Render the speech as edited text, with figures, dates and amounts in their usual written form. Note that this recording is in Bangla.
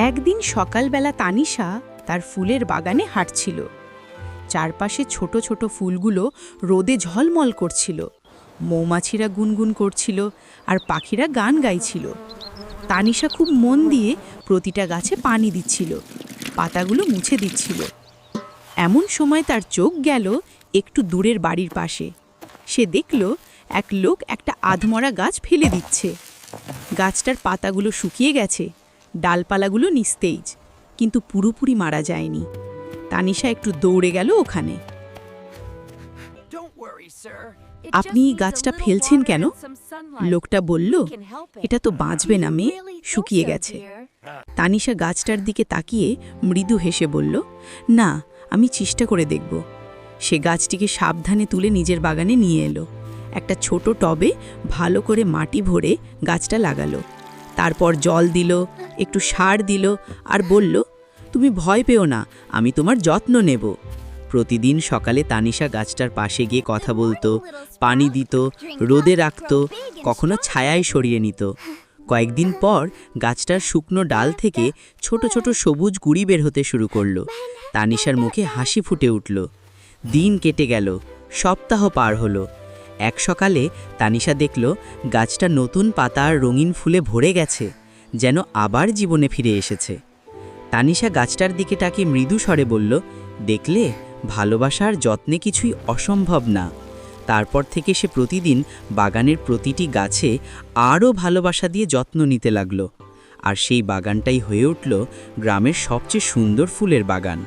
একদিন সকালবেলা তানিশা তার ফুলের বাগানে হাঁটছিল। চারপাশে ছোট ছোট ফুলগুলো রোদে ঝলমল করছিল, মৌমাছিরা গুনগুন করছিল আর পাখিরা গান গাইছিল। তানিশা খুব মন দিয়ে প্রতিটা গাছে পানি দিচ্ছিল, পাতাগুলো মুছে দিচ্ছিল। এমন সময় তার চোখ গেল একটু দূরের বাড়ির পাশে। সে দেখল এক লোক একটা আধমরা গাছ ফেলে দিচ্ছে। গাছটার পাতাগুলো শুকিয়ে গেছে, ডালপালাগুলো নিস্তেজ, কিন্তু পুরোপুরি মারা যায়নি। তানিশা একটু দৌড়ে গেল ওখানে। আপনি গাছটা ফেলছেন কেন? লোকটা বলল, এটা তো বাঁচবে না মেয়ে, শুকিয়ে গেছে। তানিশা গাছটার দিকে তাকিয়ে মৃদু হেসে বলল, না, আমি চেষ্টা করে দেখব। সে গাছটিকে সাবধানে তুলে নিজের বাগানে নিয়ে এলো। একটা ছোট টবে ভালো করে মাটি ভরে গাছটা লাগালো। তারপর জল দিল, একটু সার দিল আর বলল, তুমি ভয় পেও না, আমি তোমার যত্ন নেব। প্রতিদিন সকালে তানিশা গাছটার পাশে গিয়ে কথা বলতো, পানি দিত, রোদে রাখত, কখনো ছায়ায় সরিয়ে নিত। কয়েকদিন পর গাছটার শুকনো ডাল থেকে ছোট ছোট সবুজ গুঁড়ি বের হতে শুরু করলো। তানিশার মুখে হাসি ফুটে উঠল। দিন কেটে গেল, সপ্তাহ পার হলো। এক সকালে তানিশা দেখল গাছটা নতুন পাতা আর রঙিন ফুলে ভরে গেছে, যেন আবার জীবনে ফিরে এসেছে। তানিশা গাছটার দিকে তাকিয়ে মৃদু স্বরে বলল, দেখলে, ভালোবাসার যত্নে কিছুই অসম্ভব না। তারপর থেকে সে প্রতিদিন বাগানের প্রতিটি গাছে আরও ভালোবাসা দিয়ে যত্ন নিতে লাগলো। আর সেই বাগানটাই হয়ে উঠল গ্রামের সবচেয়ে সুন্দর ফুলের বাগান।